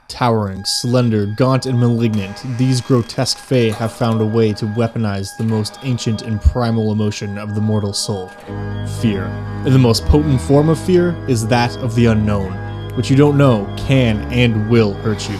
Towering, slender, gaunt, and malignant, these grotesque fae have found a way to weaponize the most ancient and primal emotion of the mortal soul, fear. And the most potent form of fear is that of the unknown, which you don't know can and will hurt you.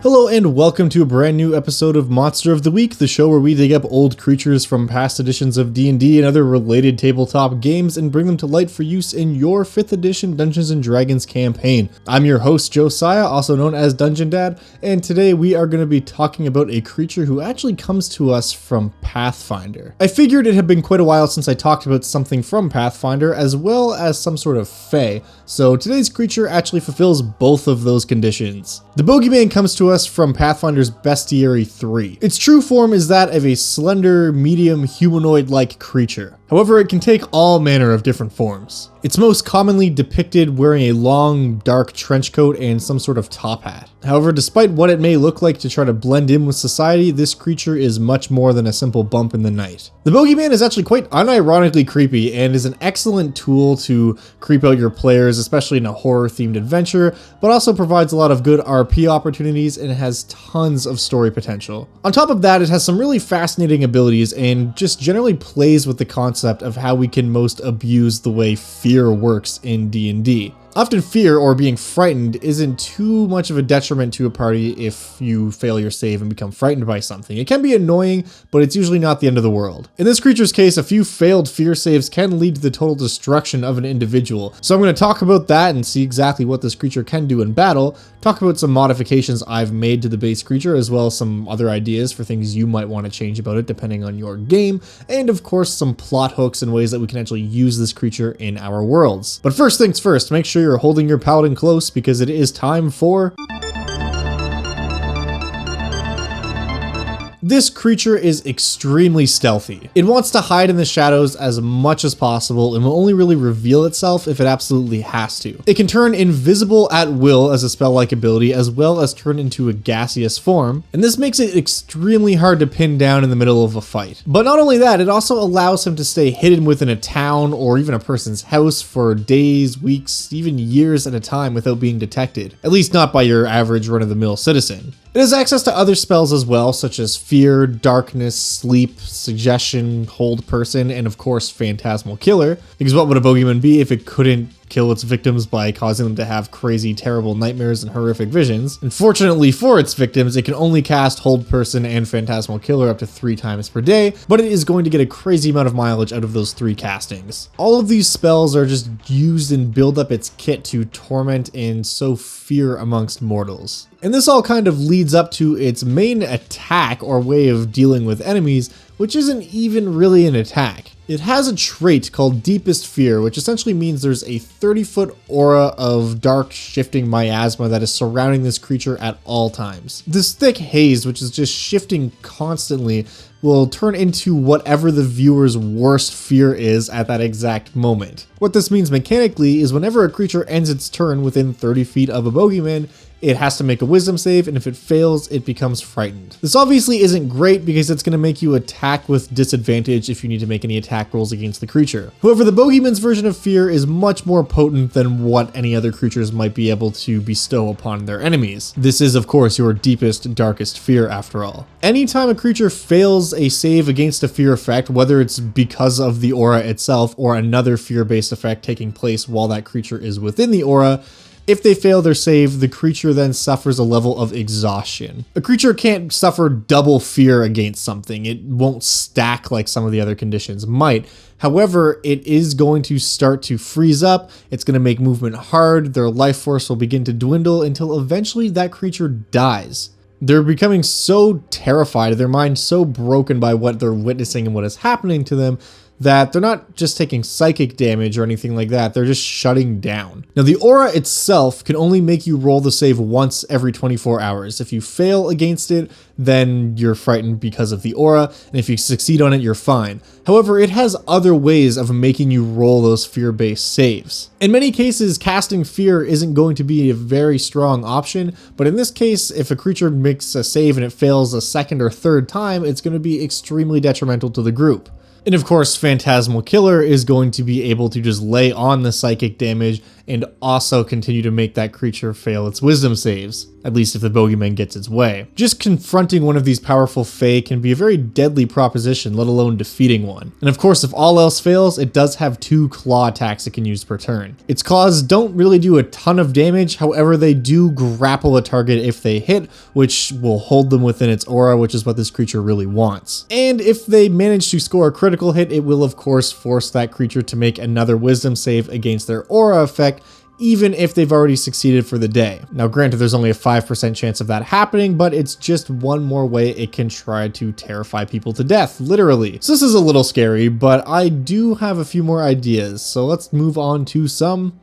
Hello and welcome to a brand new episode of Monster of the Week, the show where we dig up old creatures from past editions of D&D and other related tabletop games and bring them to light for use in your 5th edition Dungeons & Dragons campaign. I'm your host Josiah, also known as Dungeon Dad, and today we are going to be talking about a creature who actually comes to us from Pathfinder. I figured it had been quite a while since I talked about something from Pathfinder as well as some sort of fae, so today's creature actually fulfills both of those conditions. The Bogeyman comes to us from Pathfinder's Bestiary 3. Its true form is that of a slender, medium, humanoid-like creature. However, it can take all manner of different forms. It's most commonly depicted wearing a long, dark trench coat and some sort of top hat. However, despite what it may look like to try to blend in with society, this creature is much more than a simple bump in the night. The Bogeyman is actually quite unironically creepy and is an excellent tool to creep out your players, especially in a horror-themed adventure, but also provides a lot of good RP opportunities and has tons of story potential. On top of that, it has some really fascinating abilities and just generally plays with the concept of how we can most abuse the way fear works in D&D. Often fear, or being frightened, isn't too much of a detriment to a party if you fail your save and become frightened by something. It can be annoying, but it's usually not the end of the world. In this creature's case, a few failed fear saves can lead to the total destruction of an individual. So I'm going to talk about that and see exactly what this creature can do in battle, talk about some modifications I've made to the base creature, as well as some other ideas for things you might want to change about it depending on your game, and of course some plot hooks and ways that we can actually use this creature in our worlds. But first things first, make sure you're holding your paladin close because it is time for... This creature is extremely stealthy. It wants to hide in the shadows as much as possible and will only really reveal itself if it absolutely has to. It can turn invisible at will as a spell-like ability, as well as turn into a gaseous form, and this makes it extremely hard to pin down in the middle of a fight. But not only that, it also allows him to stay hidden within a town or even a person's house for days, weeks, even years at a time without being detected, at least not by your average run-of-the-mill citizen. It has access to other spells as well, such as Fear, Darkness, Sleep, Suggestion, Hold Person, and of course Phantasmal Killer, because what would a Bogeyman be if it couldn't kill its victims by causing them to have crazy, terrible nightmares and horrific visions? Unfortunately for its victims, it can only cast Hold Person and Phantasmal Killer up to 3 times per day, but it is going to get a crazy amount of mileage out of those 3 castings. All of these spells are just used and build up its kit to torment and sow fear amongst mortals. And this all kind of leads up to its main attack or way of dealing with enemies, which isn't even really an attack. It has a trait called Deepest Fear, which essentially means there's a 30-foot aura of dark, shifting miasma that is surrounding this creature at all times. This thick haze, which is just shifting constantly, will turn into whatever the viewer's worst fear is at that exact moment. What this means mechanically is whenever a creature ends its turn within 30 feet of a Bogeyman, it has to make a wisdom save, and if it fails, it becomes frightened. This obviously isn't great because it's going to make you attack with disadvantage if you need to make any attack rolls against the creature. However, the Bogeyman's version of fear is much more potent than what any other creatures might be able to bestow upon their enemies. This is, of course, your deepest, darkest fear after all. Anytime a creature fails a save against a fear effect, whether it's because of the aura itself or another fear-based effect taking place while that creature is within the aura, if they fail their save, the creature then suffers a level of exhaustion. A creature can't suffer double fear against something. It won't stack like some of the other conditions might. However, it is going to start to freeze up, it's going to make movement hard, their life force will begin to dwindle until eventually that creature dies. They're becoming so terrified, their mind so broken by what they're witnessing and what is happening to them, that they're not just taking psychic damage or anything like that, they're just shutting down. Now, the aura itself can only make you roll the save once every 24 hours. If you fail against it, then you're frightened because of the aura, and if you succeed on it, you're fine. However, it has other ways of making you roll those fear-based saves. In many cases, casting fear isn't going to be a very strong option, but in this case, if a creature makes a save and it fails a second or third time, it's going to be extremely detrimental to the group. And of course, Phantasmal Killer is going to be able to just lay on the psychic damage and also continue to make that creature fail its wisdom saves, at least if the Bogeyman gets its way. Just confronting one of these powerful Fae can be a very deadly proposition, let alone defeating one. And of course, if all else fails, it does have 2 claw attacks it can use per turn. Its claws don't really do a ton of damage, however they do grapple a target if they hit, which will hold them within its aura, which is what this creature really wants. And if they manage to score a critical hit, it will of course force that creature to make another wisdom save against their aura effect, even if they've already succeeded for the day. Now granted, there's only a 5% chance of that happening, but it's just one more way it can try to terrify people to death, literally. So this is a little scary, but I do have a few more ideas, so let's move on to some.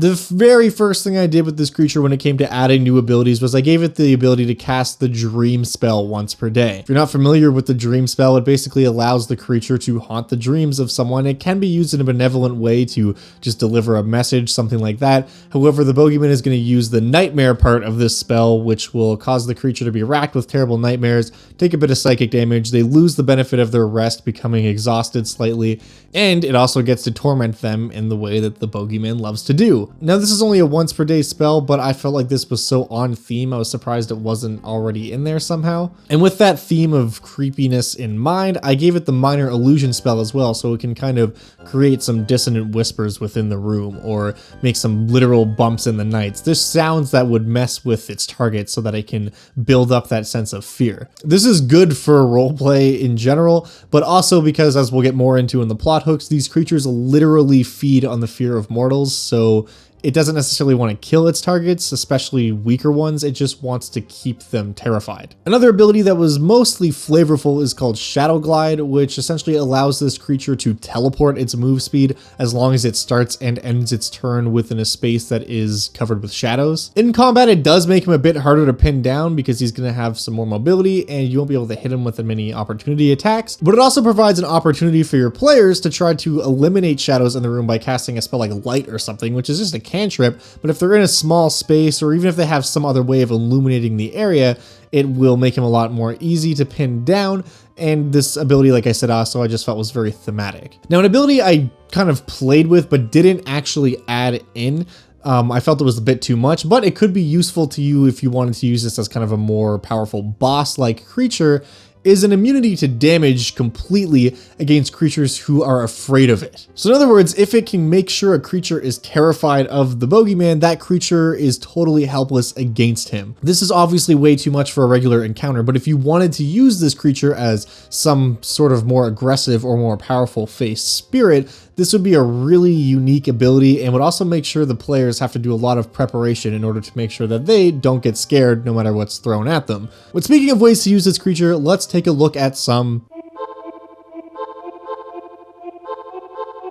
The very first thing I did with this creature when it came to adding new abilities was I gave it the ability to cast the Dream spell once per day. If you're not familiar with the Dream spell, it basically allows the creature to haunt the dreams of someone. It can be used in a benevolent way to just deliver a message, something like that. However, the Bogeyman is going to use the nightmare part of this spell, which will cause the creature to be racked with terrible nightmares, take a bit of psychic damage, they lose the benefit of their rest, becoming exhausted slightly, and it also gets to torment them in the way that the Bogeyman loves to do. Now, this is only a once per day spell, but I felt like this was so on theme, I was surprised it wasn't already in there somehow. And with that theme of creepiness in mind, I gave it the Minor Illusion spell as well, so it can kind of create some dissonant whispers within the room, or make some literal bumps in the nights. There's sounds that would mess with its target so that it can build up that sense of fear. This is good for roleplay in general, but also because, as we'll get more into in the plot hooks, these creatures literally feed on the fear of mortals, so it doesn't necessarily want to kill its targets, especially weaker ones, it just wants to keep them terrified. Another ability that was mostly flavorful is called Shadow Glide, which essentially allows this creature to teleport its move speed as long as it starts and ends its turn within a space that is covered with shadows. In combat, it does make him a bit harder to pin down because he's going to have some more mobility and you won't be able to hit him with many opportunity attacks, but it also provides an opportunity for your players to try to eliminate shadows in the room by casting a spell like Light or something, which is just a cantrip, but if they're in a small space or even if they have some other way of illuminating the area, it will make him a lot more easy to pin down. And this ability, like I said, also I just felt was very thematic. Now, an ability I kind of played with but didn't actually add in, I felt it was a bit too much, but it could be useful to you if you wanted to use this as kind of a more powerful boss-like creature, is an immunity to damage completely against creatures who are afraid of it. So in other words, if it can make sure a creature is terrified of the Bogeyman, that creature is totally helpless against him. This is obviously way too much for a regular encounter, but if you wanted to use this creature as some sort of more aggressive or more powerful face spirit, this would be a really unique ability and would also make sure the players have to do a lot of preparation in order to make sure that they don't get scared no matter what's thrown at them. But speaking of ways to use this creature, let's take a look at some.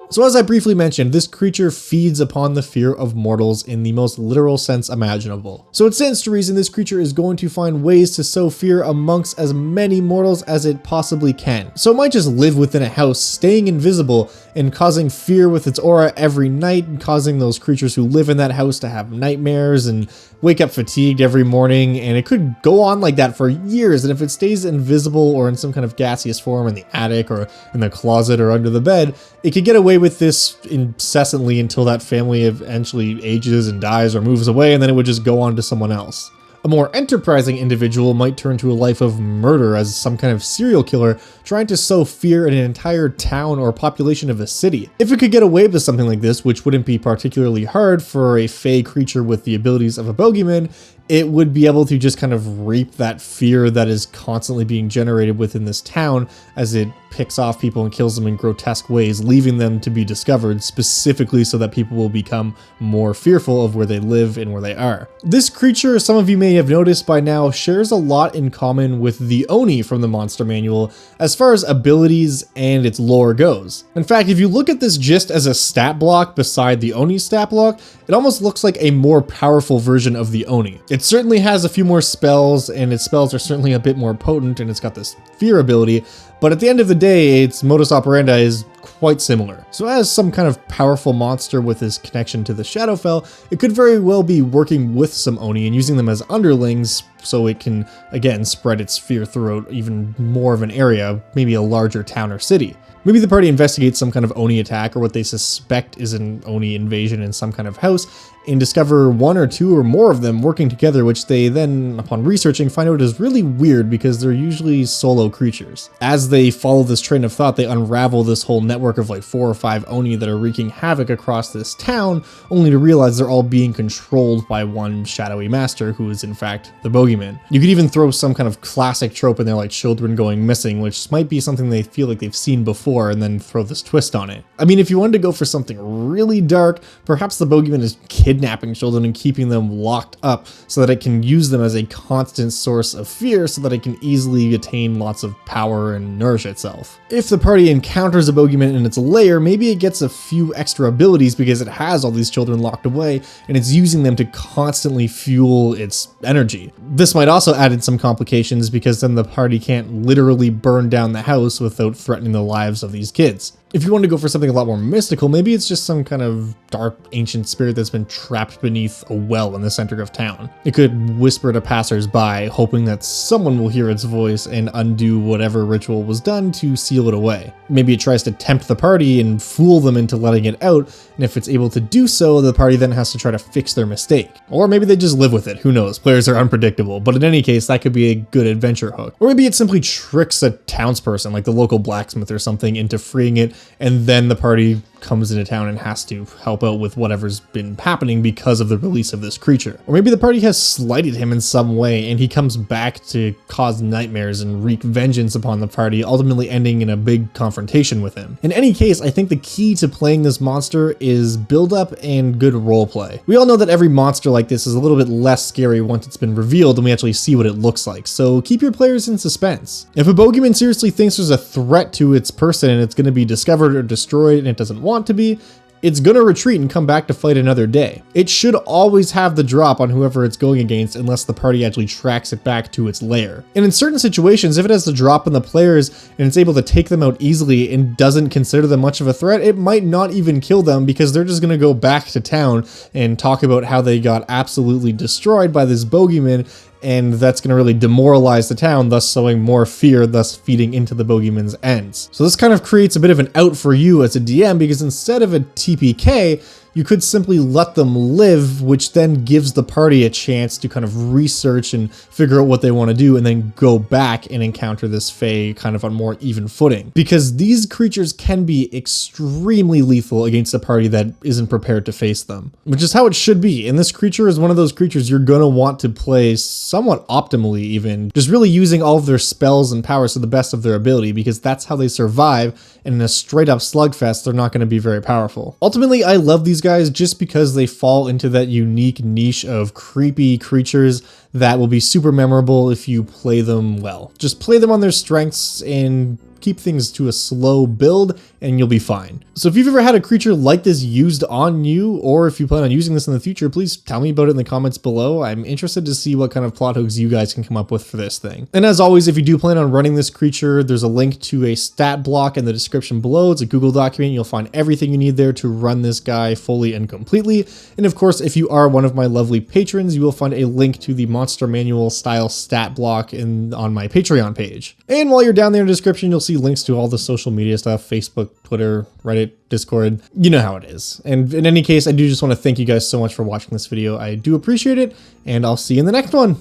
So as I briefly mentioned, this creature feeds upon the fear of mortals in the most literal sense imaginable. So it stands to reason this creature is going to find ways to sow fear amongst as many mortals as it possibly can. So it might just live within a house, staying invisible and causing fear with its aura every night, and causing those creatures who live in that house to have nightmares and wake up fatigued every morning, and it could go on like that for years. And if it stays invisible or in some kind of gaseous form in the attic or in the closet or under the bed, it could get away with this incessantly until that family eventually ages and dies or moves away, and then it would just go on to someone else. A more enterprising individual might turn to a life of murder as some kind of serial killer trying to sow fear in an entire town or population of a city. If it could get away with something like this, which wouldn't be particularly hard for a fey creature with the abilities of a Bogeyman, it would be able to just kind of reap that fear that is constantly being generated within this town as it picks off people and kills them in grotesque ways, leaving them to be discovered specifically so that people will become more fearful of where they live and where they are. This creature, some of you may have noticed by now, shares a lot in common with the Oni from the Monster Manual as far as abilities and its lore goes. In fact, if you look at this just as a stat block beside the Oni stat block, it almost looks like a more powerful version of the Oni. It certainly has a few more spells, and its spells are certainly a bit more potent, and it's got this fear ability, but at the end of the day, its modus operandi is quite similar. So as some kind of powerful monster with his connection to the Shadowfell, it could very well be working with some Oni and using them as underlings so it can, again, spread its fear throughout even more of an area, maybe a larger town or city. Maybe the party investigates some kind of Oni attack or what they suspect is an Oni invasion in some kind of house and discover one or two or more of them working together, which they then, upon researching, find out is really weird because they're usually solo creatures. As they follow this train of thought, they unravel this whole network of like 4 or 5 Oni that are wreaking havoc across this town, only to realize they're all being controlled by one shadowy master who is in fact the Bogeyman. You could even throw some kind of classic trope in there like children going missing, which might be something they feel like they've seen before, and then throw this twist on it. I mean, if you wanted to go for something really dark, perhaps the Bogeyman is kidnapping children and keeping them locked up so that it can use them as a constant source of fear so that it can easily attain lots of power and nourish itself. If the party encounters a Bogeyman in its lair, maybe it gets a few extra abilities because it has all these children locked away and it's using them to constantly fuel its energy. This might also add in some complications because then the party can't literally burn down the house without threatening the lives of these kids. If you want to go for something a lot more mystical, maybe it's just some kind of dark ancient spirit that's been trapped beneath a well in the center of town. It could whisper to passers-by, hoping that someone will hear its voice and undo whatever ritual was done to seal it away. Maybe it tries to tempt the party and fool them into letting it out, and if it's able to do so, the party then has to try to fix their mistake. Or maybe they just live with it, who knows, players are unpredictable, but in any case, that could be a good adventure hook. Or maybe it simply tricks a townsperson, like the local blacksmith or something, into freeing it, and then the party comes into town and has to help out with whatever's been happening because of the release of this creature. Or maybe the party has slighted him in some way and he comes back to cause nightmares and wreak vengeance upon the party, ultimately ending in a big confrontation with him. In any case, I think the key to playing this monster is build up and good roleplay. We all know that every monster like this is a little bit less scary once it's been revealed and we actually see what it looks like, so keep your players in suspense. If a Bogeyman seriously thinks there's a threat to its person and it's going to be discovered or destroyed and it doesn't want to be, it's gonna retreat and come back to fight another day. It should always have the drop on whoever it's going against unless the party actually tracks it back to its lair. And in certain situations, if it has the drop on the players and it's able to take them out easily and doesn't consider them much of a threat, it might not even kill them because they're just gonna go back to town and talk about how they got absolutely destroyed by this Bogeyman, and that's going to really demoralize the town, thus sowing more fear, thus feeding into the Bogeyman's ends. So this kind of creates a bit of an out for you as a DM, because instead of a TPK, you could simply let them live, which then gives the party a chance to kind of research and figure out what they want to do and then go back and encounter this Fae kind of on more even footing. Because these creatures can be extremely lethal against a party that isn't prepared to face them, which is how it should be. And this creature is one of those creatures you're going to want to play somewhat optimally, even just really using all of their spells and powers to the best of their ability, because that's how they survive. And in a straight up slugfest, they're not going to be very powerful. Ultimately, I love these guys just because they fall into that unique niche of creepy creatures that will be super memorable if you play them well. Just play them on their strengths and keep things to a slow build and you'll be fine. So if you've ever had a creature like this used on you, or if you plan on using this in the future, please tell me about it in the comments below. I'm interested to see what kind of plot hooks you guys can come up with for this thing. And as always, if you do plan on running this creature, there's a link to a stat block in the description below. It's a Google document. You'll find everything you need there to run this guy fully and completely. And of course, if you are one of my lovely patrons, you will find a link to the Monster Manual style stat block on my Patreon page. And while you're down there in the description, you'll see links to all the social media stuff, Facebook, Twitter, Reddit, Discord. You know how it is. And in any case, I do just want to thank you guys so much for watching this video. I do appreciate it, and I'll see you in the next one.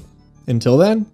Until then.